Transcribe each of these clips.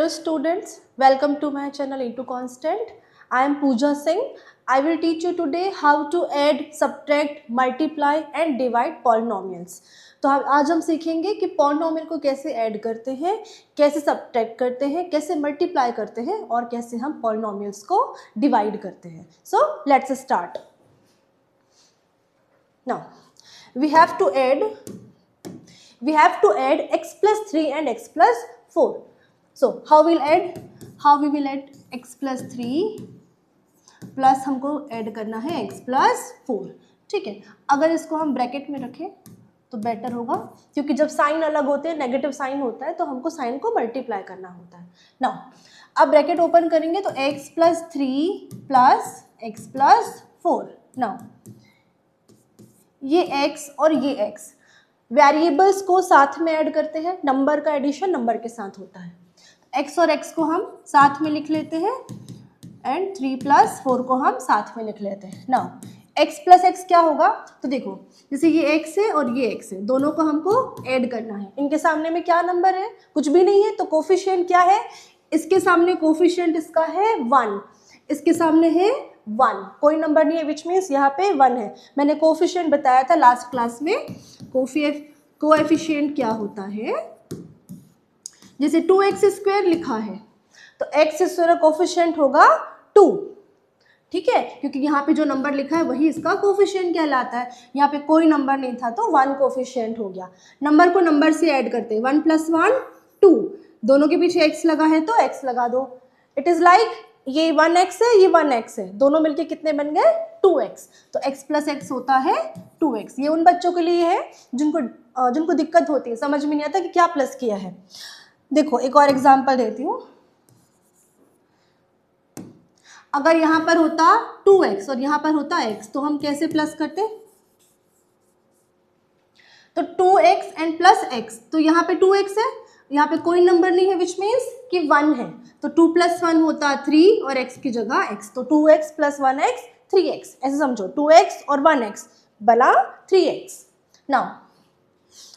Hello students, welcome to my channel Into Constant. I am Pooja Singh. I will teach you today how to add, subtract, multiply and divide polynomials. तो आज हम सीखेंगे कि polynomial को कैसे add करते हैं, कैसे सब्ट्रैक्ट करते हैं, कैसे मल्टीप्लाई करते हैं और कैसे हम पॉलिनोमियल्स को डिवाइड करते हैं. So let's start. Now we have to add x plus 3 and x plus 4. So how we will add x plus 3 plus हमको ऐड करना है x plus 4. ठीक है, अगर इसको हम ब्रैकेट में रखें तो बेटर होगा, क्योंकि जब साइन अलग होते हैं, नेगेटिव साइन होता है, तो हमको साइन को मल्टीप्लाई करना होता है. नाउ अब ब्रैकेट ओपन करेंगे तो x plus 3 plus x plus 4. Now ये x और ये x वेरिएबल्स को साथ में ऐड करते हैं. नंबर का एडिशन नंबर के साथ होता है. x और x को हम साथ में लिख लेते हैं एंड 3 प्लस 4 को हम साथ में लिख लेते हैं. नाउ x प्लस x क्या होगा, तो देखो जैसे ये x है और ये x है, दोनों को हमको ऐड करना है. इनके सामने में क्या नंबर है, कुछ भी नहीं है, तो कोफिशिएंट क्या है, इसके सामने कोफिशिएंट इसका है 1, इसके सामने है 1, कोई नंबर नहीं है, विच मीन्स यहाँ पे 1 है. मैंने कोफिशिएंट बताया था लास्ट क्लास में. कोएफिशिएंट क्या होता है, जैसे 2x² लिखा है तो x² कोफिशिएंट होगा 2. ठीक है, क्योंकि यहाँ पे जो नंबर लिखा है वही इसका कोफिशिएंट कहलाता है. यहाँ पे कोई नंबर नहीं था तो 1 कोफिशिएंट हो गया. नंबर को नंबर से ऐड करते हैं, 1 + 1 2, दोनों के पीछे x लगा है तो x लगा दो. इट इज लाइक ये 1x है, ये 1x है, दोनों मिलके कितने बन गए 2x. तो x + x होता है 2x. ये उन बच्चों के लिए है जिनको दिक्कत होती है, समझ में नहीं आता कि क्या प्लस किया है. देखो एक और एग्जांपल देती हूँ. अगर यहाँ पर होता 2x और यहाँ पर होता x तो हम कैसे प्लस करते, तो 2x एंड प्लस x, तो यहाँ पे 2x है, यहाँ पे कोई नंबर नहीं है, विच मीन्स कि 1 है, तो 2 + 1 होता 3 और x की जगह x, तो 2x + 1x 3x. ऐसे समझो, 2x और 1x बना 3x. नाउ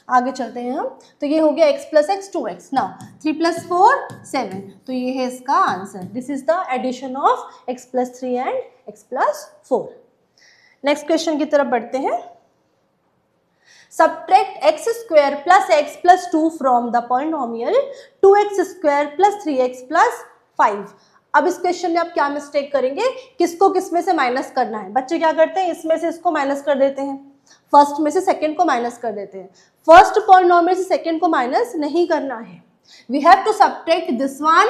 आगे चलते हैं हम. तो ये हो गया x + x 2x. नाउ 3 + 4 7, तो ये है इसका answer. This is the addition of x + 3 and x + 4. Next question की तरफ बढ़ते हैं. Subtract x² + x + 2 from the polynomial 2x² + 3x + 5. अब इस क्वेश्चन में आप क्या मिस्टेक करेंगे, किसको किस में से माइनस करना है. बच्चे क्या करते हैं, इसमें से इसको माइनस कर देते हैं, फर्स्ट में से सेकंड को माइनस कर देते हैं. फर्स्ट पॉलिनोमियल से सेकंड को माइनस नहीं करना है. We have to subtract this one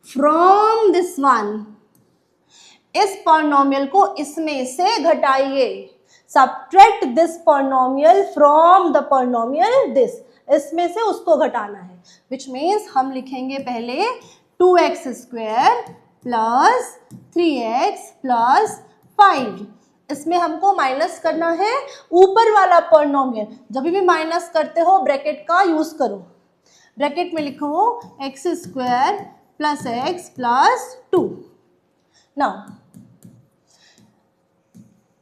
from this one. इस पॉलिनोमियल को इसमें से घटाइए. Subtract this polynomial from the polynomial this, इसमें से उसको घटाना है, विच मीन्स हम लिखेंगे पहले 2x² + 3x + 5. इसमें हमको माइनस करना है ऊपर वाला पॉलिनोमियल. जब भी माइनस करते हो ब्रैकेट का यूज करो. ब्रैकेट में लिखो x² + x + 2. Now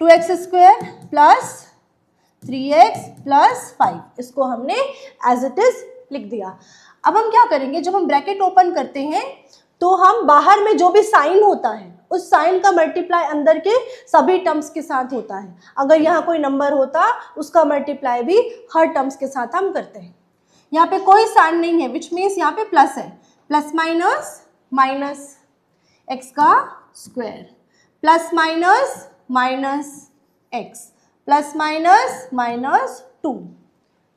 2x² + 3x + 5, इसको हमने एज इट इज लिख दिया. अब हम क्या करेंगे, जब हम ब्रैकेट ओपन करते हैं तो हम बाहर में जो भी साइन होता है उस साइन का मल्टीप्लाई अंदर के सभी टर्म्स के साथ होता है. अगर यहाँ कोई नंबर होता उसका मल्टीप्लाई भी हर टर्म्स के साथ हम करते हैं. यहाँ पे कोई साइन नहीं है, विच मीन्स यहाँ पे प्लस है. प्लस माइनस माइनस x का square, plus minus minus x, plus minus minus 2.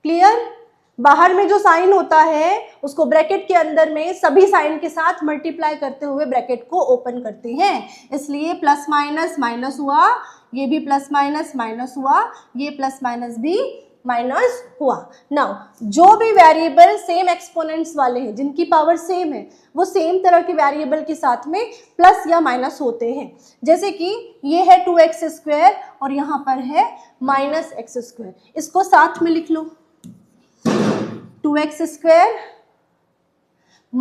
Clear. बाहर में जो साइन होता है उसको ब्रैकेट के अंदर में सभी साइन के साथ मल्टीप्लाई करते हुए ब्रैकेट को ओपन करते हैं. इसलिए प्लस माइनस माइनस हुआ, ये भी प्लस माइनस माइनस हुआ, ये प्लस माइनस भी माइनस हुआ. नाउ जो भी वेरिएबल सेम एक्सपोनेंट्स वाले हैं, जिनकी पावर सेम है, वो सेम तरह के वेरिएबल के साथ में प्लस या माइनस होते हैं. जैसे कि ये है 2x² और यहाँ पर है -x². इसको साथ में लिख लो, 2x² -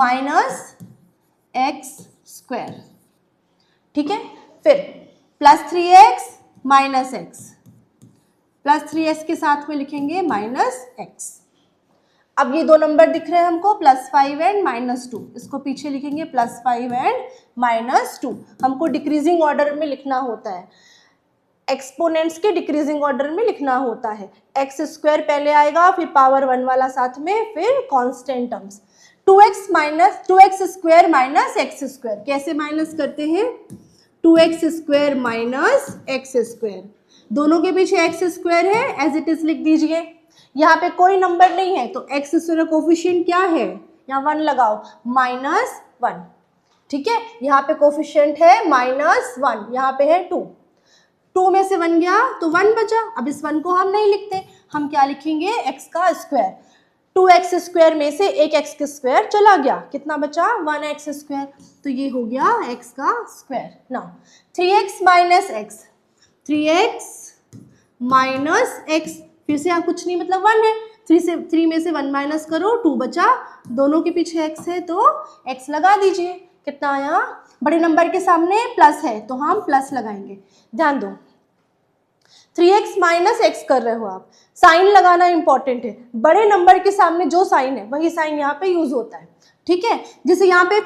x². ठीक है, फिर plus 3x - x, plus 3x के साथ में लिखेंगे -x. अब ये दो नंबर दिख रहे हैं हमको +5 एंड -2, इसको पीछे लिखेंगे +5 एंड -2। हमको डिक्रीजिंग ऑर्डर में लिखना होता है, एक्सपोनेंट्स के डिक्रीजिंग ऑर्डर में लिखना होता है। x² पहले आएगा, फिर पावर 1 वाला साथ में, फिर कांस्टेंट टर्म्स। 2x - x²। कैसे माइनस करते हैं? 2x² - x², दोनों के पीछे x² है, एज इट इज लिख दीजिए। यहाँ पे कोई नंबर नहीं है तो x² कोफिशिएंट क्या है? यहाँ 1 लगाओ, -1। ठीक है, यहाँ पे कोफिशिएंट है -1, यहाँ पे है 2। 2 में से 1 गया तो 1 बचा। अब इस 1 को हम नहीं लिखते, हम क्या लिखेंगे? x का स्क्वायर। 2x² में से एक x का स्क्वायर चला गया, कितना बचा? 1x²। तो ये हो गया x का square. Now 3x - x, 3x - x, फिर से यहाँ कुछ नहीं, मतलब 1 है। 3 में से 1 माइनस करो, 2 बचा, दोनों के पीछे x है तो x लगा दीजिए। कितना आया? बड़े नंबर के सामने प्लस है तो हम प्लस लगाएंगे। ध्यान दो, 3x - x कर रहे हो आप, साइन लगाना इंपॉर्टेंट है। बड़े नंबर के सामने जो साइन है वही साइन यहाँ पे यूज होता है। ठीक है, जैसे यहाँ पे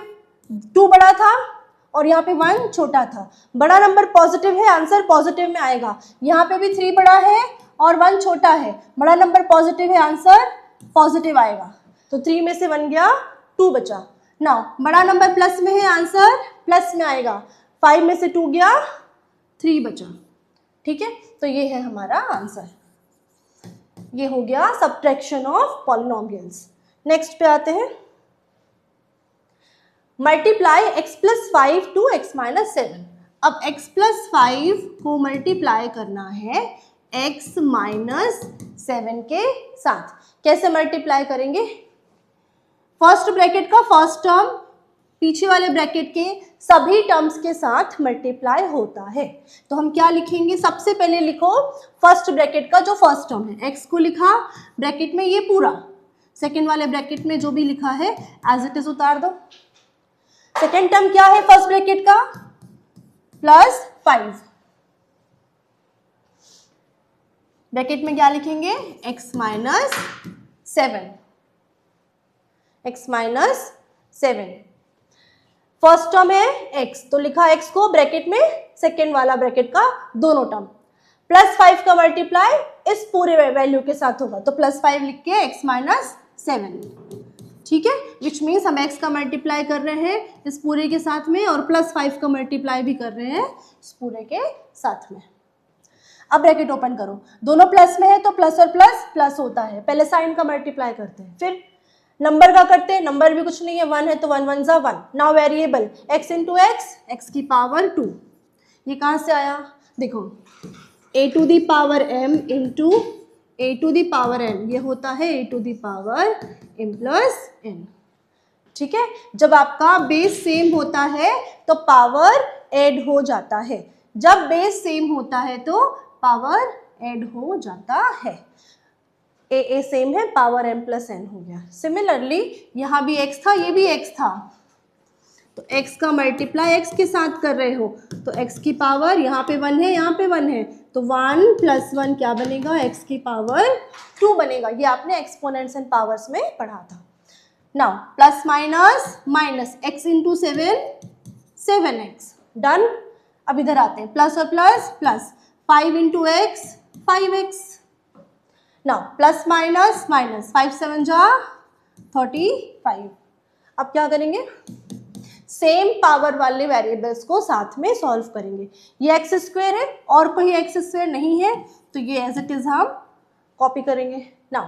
2 बड़ा था और यहाँ पे 1 छोटा था, बड़ा नंबर पॉजिटिव है, आंसर पॉजिटिव में आएगा। यहाँ पे भी 3 बड़ा है और 1 छोटा है, बड़ा नंबर पॉजिटिव है, आंसर पॉजिटिव आएगा। तो 3 में से 1 गया, 2 बचा। नाउ बड़ा नंबर प्लस में है, आंसर प्लस में आएगा। 5 में से 2 गया, 3 बचा। ठीक है, तो ये है हमारा आंसर। ये हो गया सब्ट्रैक्शन ऑफ पॉलिनोमियल्स। नेक्स्ट पे आते हैं, मल्टीप्लाई x + 5 to x - 7। अब x + 5 को मल्टीप्लाई करना है x - 7 के साथ। कैसे मल्टीप्लाई करेंगे? फर्स्ट ब्रैकेट का फर्स्ट टर्म पीछे वाले ब्रैकेट के सभी टर्म्स के साथ मल्टीप्लाई होता है। तो हम क्या लिखेंगे? सबसे पहले लिखो फर्स्ट ब्रैकेट का जो फर्स्ट टर्म है, x को लिखा ब्रैकेट में ये पूरा, सेकेंड वाले ब्रैकेट में जो भी लिखा है एज इट इज उतार दो। सेकेंड टर्म क्या है फर्स्ट ब्रैकेट का? +5। ब्रैकेट में क्या लिखेंगे? x - 7, x - 7। फर्स्ट टर्म है x, तो लिखा x को ब्रैकेट में सेकेंड वाला ब्रैकेट का दोनों टर्म। +5 का मल्टीप्लाई इस पूरे वैल्यू के साथ होगा, तो +5 लिख के x - 7। ठीक है, विच मीन्स हम x का मल्टीप्लाई कर रहे हैं इस पूरे के साथ में और +5 का मल्टीप्लाई भी कर रहे हैं इस पूरे के साथ में। अब ब्रैकेट ओपन करो, दोनों प्लस में है तो प्लस और प्लस प्लस होता है, पहले साइन का मल्टीप्लाई करते हैं, फिर नंबर का करते हैं। नंबर भी कुछ नहीं है, 1 है तो 1 1 = 1। नाउ वेरिएबल x × x की पावर 2, ये कहाँ से आया? देखो a⁴m × a⁴n, ये होता है a⁴m + n। ठीक है, जब आपका बेस सेम होता है तो पावर ऐड हो जाता है, जब बेस सेम होता है तो पावर ऐड हो जाता है। a सेम है, पावर m + n हो गया। सिमिलरली यहाँ भी x था, ये भी x था, तो x का मल्टीप्लाई x के साथ कर रहे हो तो x की पावर यहाँ पे 1 है, यहाँ पे 1 है, तो 1 + 1 क्या बनेगा? x की पावर 2 बनेगा। ये आपने एक्सपोनेंट्स एंड पावर्स में पढ़ा था। Now plus minus x × 7, 7x, done. अब इधर आते हैं, प्लस और plus plus, 5 × x, 5x। Now plus minus, 5 7 = 35। अब क्या करेंगे? सेम पावर वाले वेरिएबल्स को साथ में सॉल्व करेंगे। ये x² है और कोई x² नहीं है तो ये एज इट इज हम कॉपी करेंगे। नाउ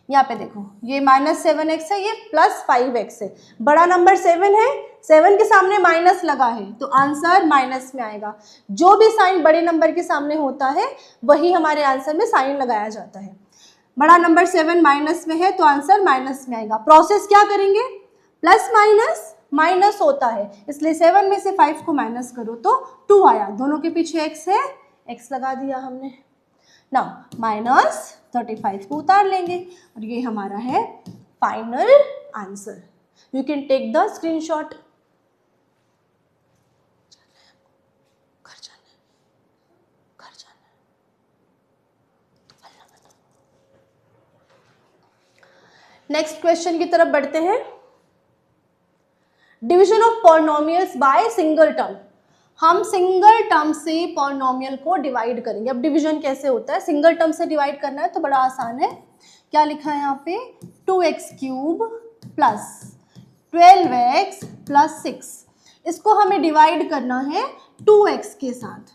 यहाँ पे देखो, ये -7x है, ये +5x है, बड़ा नंबर 7 है, 7 के सामने माइनस लगा है तो आंसर माइनस में आएगा। जो भी साइन बड़े नंबर के सामने होता है वही हमारे आंसर में साइन लगाया जाता है। बड़ा नंबर 7 माइनस में है तो आंसर माइनस में आएगा। प्रोसेस क्या करेंगे? प्लस माइनस माइनस होता है, इसलिए 7 में से 5 को माइनस करो तो 2 आया, दोनों के पीछे x है, x लगा दिया हमने। नाउ -35 को उतार लेंगे और ये हमारा है final answer. You can take the screenshot. Next question की तरफ बढ़ते हैं। Division of polynomials by single term. हम सिंगल टर्म से पॉलिनोमियल को डिवाइड करेंगे। अब डिवीजन कैसे होता है, सिंगल टर्म से डिवाइड करना है तो बड़ा आसान है। क्या लिखा है यहाँ पे, 2x cube plus 12x plus 6, इसको हमें डिवाइड करना है 2x के साथ।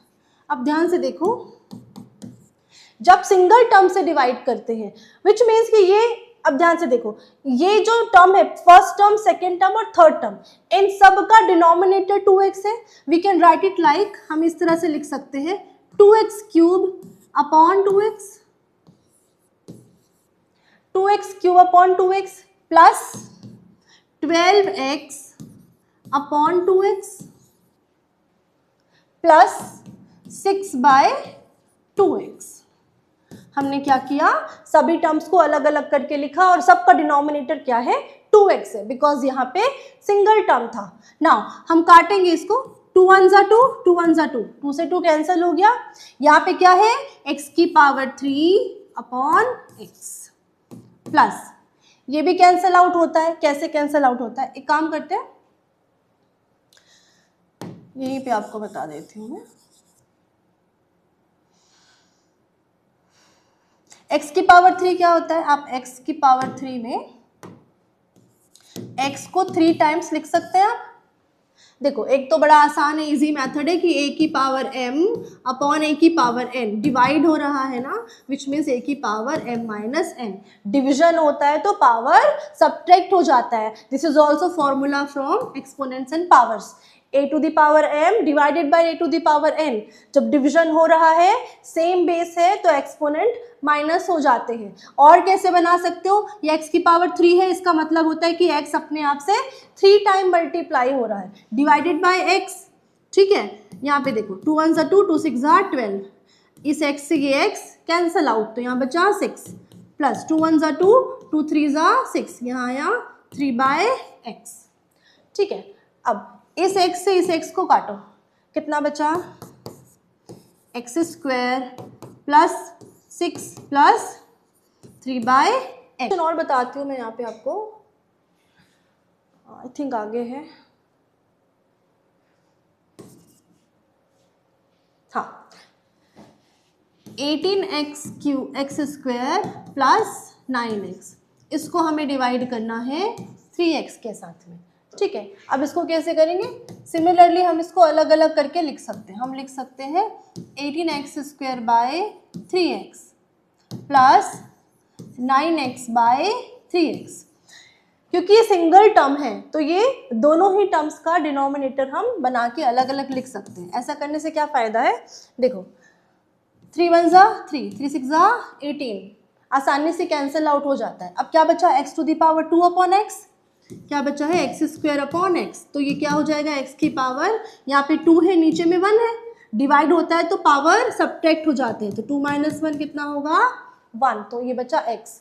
अब ध्यान से देखो, जब सिंगल टर्म से डिवाइड करते हैं विच मीन्स कि ये, अब ध्यान से देखो, ये जो टर्म है फर्स्ट टर्म, सेकेंड टर्म और थर्ड टर्म, इन सब का डिनोमिनेटर 2x है। We can write it like, हम इस तरह से लिख सकते हैं 2x cube upon 2x, 2x cube upon 2x plus 12x upon 2x plus 6/2x। हमने क्या किया, सभी टर्म्स को अलग अलग करके लिखा और सबका डिनोमिनेटर क्या है, 2x है, बिकॉज यहाँ पे सिंगल टर्म था। नाउ हम काटेंगे इसको, 2 1 जा 2, 2 1 जा 2, 2 से 2 कैंसिल हो गया। यहाँ पे क्या है, x की पावर 3 अपॉन x प्लस, ये भी कैंसिल आउट होता है। कैसे कैंसिल आउट होता है, एक काम करते हैं, यहीं पे आपको बता देती हूँ मैं। x की पावर 3 क्या होता है, आप x की पावर 3 में x को 3 टाइम्स लिख सकते हैं आप। देखो एक तो बड़ा आसान है, इजी मेथड है कि a की पावर m अपॉन a की पावर n डिवाइड हो रहा है ना, विच मीन्स a की power m minus n। Division होता है तो पावर सब्ट्रैक्ट हो जाता है। This is also formula from exponents and powers, a to the power m divided by a to the power n। जब डिविजन हो रहा है, सेम बेस है, तो एक्सपोनेंट माइनस हो जाते हैं। और कैसे बना सकते हो, ये x की पावर 3 है, इसका मतलब होता है कि x अपने आप से 3 टाइम मल्टीप्लाई हो रहा है, डिवाइडेड बाय x। ठीक है, यहाँ पे देखो 2 1 2, 2 6 12, इस x से ये x कैंसल आउट, तो यहाँ बचा 6 प्लस 2 1 2, 2 3 6, यहाँ आया 3/x। ठीक है, अब इस x से इस x को काटो, कितना बचा, x square plus 6 plus 3/x। और बताती हूँ मैं यहाँ पे आपको, आई थिंक आगे है, हाँ, 18x Q x square plus 9x, इसको हमें डिवाइड करना है 3x के साथ में। ठीक है, अब इसको कैसे करेंगे, सिमिलरली हम इसको अलग अलग करके लिख सकते हैं। हम लिख सकते हैं 18x square by 3x plus 9x bye 3x। क्योंकि ये सिंगल टर्म है तो ये दोनों ही टर्म्स का डिनोमिनेटर हम बना के अलग अलग लिख सकते हैं। ऐसा करने से क्या फ़ायदा है, देखो 3 1 3, 3 6 18, आसानी से कैंसिल आउट हो जाता है। अब क्या बचा, x to the power 2 upon x, क्या बचा है एक्स स्क्वायर अपॉन एक्स, तो ये क्या हो जाएगा, x की पावर, यहाँ पे 2 है, नीचे में 1 है, डिवाइड होता है तो पावर सब्ट्रैक्ट हो जाते हैं, तो 2 - 1 कितना होगा, 1, तो ये बचा x।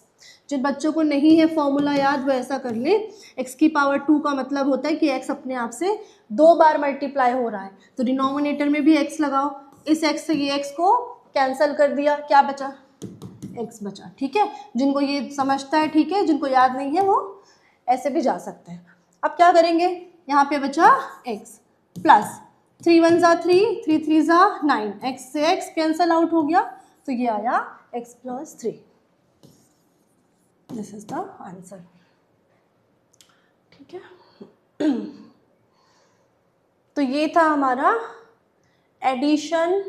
जिन बच्चों को नहीं है फॉर्मूला याद वो ऐसा कर ले, x की पावर 2 का मतलब होता है कि x अपने आप से 2 बार मल्टीप्लाई हो रहा है, तो डिनोमिनेटर में भी x लगाओ, इस x से ये x को कैंसिल कर दिया, क्या बचा, x बचा। ठीक है, जिनको ये समझता है ठीक है, जिनको याद नहीं है वो ऐसे भी जा सकते हैं। अब क्या करेंगे, यहाँ पे बचा x प्लस 3 1 3, 3 3 9, x से x कैंसिल आउट हो गया, तो ये आया x plus 3। This is the answer. ठीक है, तो ये था हमारा addition,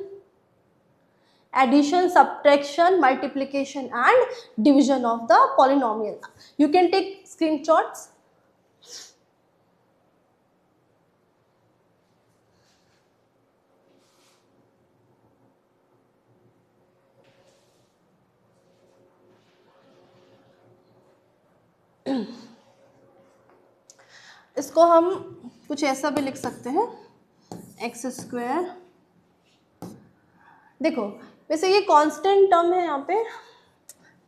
subtraction, multiplication and division of the polynomial. You can take screenshots. इसको हम कुछ ऐसा भी लिख सकते हैं, एक्स स्क्वायर, देखो वैसे ये कांस्टेंट टर्म है यहाँ पे,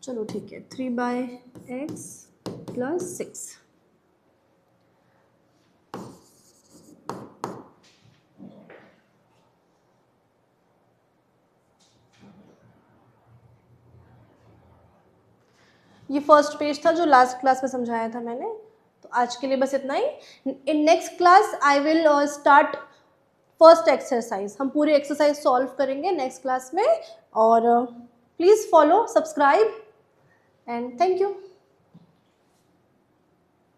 चलो ठीक है, 3/x प्लस 6, ये फर्स्ट पेज था जो लास्ट क्लास में समझाया था मैंने। तो आज के लिए बस इतना ही। In next class I will start first exercise. हम पूरी एक्सरसाइज सॉल्व करेंगे नेक्स्ट क्लास में। और please follow, subscribe and thank you.